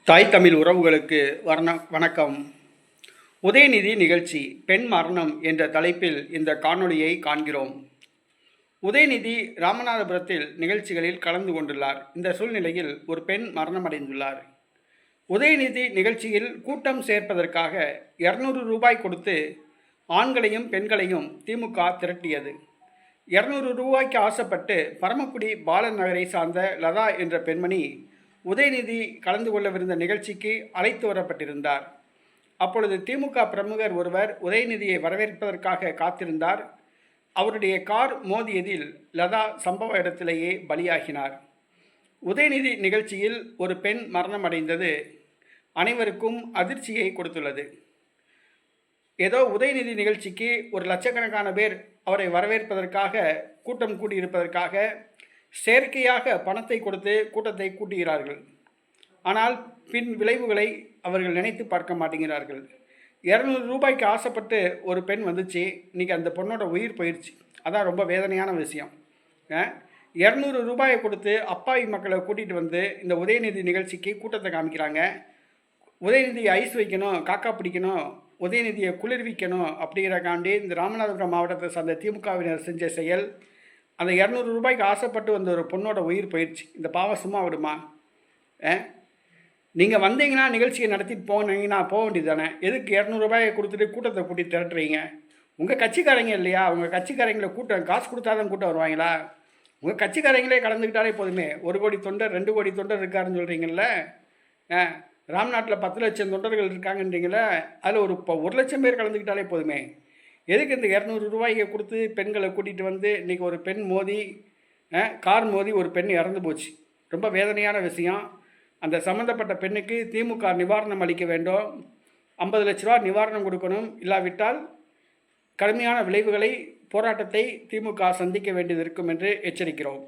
தாய் தமிழ் உறவுகளுக்கு வணக்கம். உதயநிதி நிகழ்ச்சி பெண் மரணம் என்ற தலைப்பில் இந்த காணொளியை காண்கிறோம். உதயநிதி ராமநாதபுரத்தில் நிகழ்ச்சிகளில் கலந்து கொண்டுள்ளார். இந்த சூழ்நிலையில் ஒரு பெண் மரணமடைந்துள்ளார். உதயநிதி நிகழ்ச்சியில் கூட்டம் சேர்ப்பதற்காக 200 ரூபாய் கொடுத்து ஆண்களையும் பெண்களையும் திமுக திரட்டியது. 200 ரூபாய்க்கு ஆசைப்பட்டு பரமக்குடி பாலன் நகரை சார்ந்த லதா என்ற பெண்மணி உதயநிதி கலந்து கொள்ளவிருந்த நிகழ்ச்சிக்கு அழைத்து வரப்பட்டிருந்தார். அப்பொழுது திமுக பிரமுகர் ஒருவர் உதயநிதியை வரவேற்பதற்காக காத்திருந்தார். அவருடைய கார் மோதியதில் லதா சம்பவ இடத்திலேயே பலியாகினார். உதயநிதி நிகழ்ச்சியில் ஒரு பெண் மரணமடைந்தது அனைவருக்கும் அதிர்ச்சியை கொடுத்துள்ளது. ஏதோ உதயநிதி நிகழ்ச்சிக்கு ஒரு லட்சக்கணக்கான பேர் அவரை வரவேற்பதற்காக கூட்டம் கூடியிருப்பதற்காக செயற்கையாக பணத்தை கொடுத்து கூட்டத்தை கூட்டுகிறார்கள். ஆனால் பின் விளைவுகளை அவர்கள் நினைத்து பார்க்க மாட்டேங்கிறார்கள். 200 ரூபாய்க்கு ஆசைப்பட்டு ஒரு பெண் வந்துச்சு, இன்றைக்கி அந்த பொண்ணோட உயிர் போயிடுச்சு. அதான் ரொம்ப வேதனையான விஷயம். 200 ரூபாயை கொடுத்து அப்பாவி மக்களை கூட்டிகிட்டு வந்து இந்த உதயநிதி நிகழ்ச்சிக்கு கூட்டத்தை காமிக்கிறாங்க. உதயநிதியை ஐஸ் வைக்கணும், காக்கா பிடிக்கணும், உதயநிதியை குளிர்விக்கணும் அப்படிங்கிறக்காண்டி இந்த ராமநாதபுரம் மாவட்டத்தை சார்ந்த திமுகவினர் செஞ்ச செயல். அந்த 200 ரூபாய்க்கு ஆசைப்பட்டு வந்த ஒரு பொண்ணோட உயிர் போயிடுச்சு. இந்த பாவம் சும்மா விடுமா? நீங்கள் வந்தீங்கன்னா நிகழ்ச்சியை நடத்திட்டு போனீங்கன்னா போக வேண்டியது தானே. எதுக்கு 200 ரூபாயை கொடுத்துட்டு கூட்டத்தை கூட்டி திரட்டுறீங்க? உங்கள் கட்சிக்காரங்க இல்லையா? உங்கள் கட்சிக்காரங்களை கூட்டம் காசு கொடுத்தா தான் கூட்டம் வருவாங்களா? உங்கள் கட்சிக்காரங்களே கலந்துக்கிட்டாலே போதுமே. 1 கோடி தொண்டர் 2 கோடி தொண்டர் இருக்காருன்னு சொல்கிறீங்கள. ராம்நாட்டில் 10 லட்சம் தொண்டர்கள் இருக்காங்கன்றீங்களே, அதில் ஒரு 1 லட்சம் பேர் கலந்துக்கிட்டாலே போதுமே. எதுக்கு இந்த 200 ரூபாய்க்கு கொடுத்து பெண்களை கூட்டிகிட்டு வந்து இன்றைக்கி ஒரு பெண் மோதி கார் மோதி ஒரு பெண் இறந்து போச்சு. ரொம்ப வேதனையான விஷயம். அந்த சம்மந்தப்பட்ட பெண்ணுக்கு திமுக நிவாரணம் அளிக்க வேண்டும். 50 லட்ச ரூபா நிவாரணம் கொடுக்கணும். இல்லாவிட்டால் கடுமையான விளைவுகளை போராட்டத்தை திமுக சந்திக்க வேண்டியது இருக்கும் என்று எச்சரிக்கிறோம்.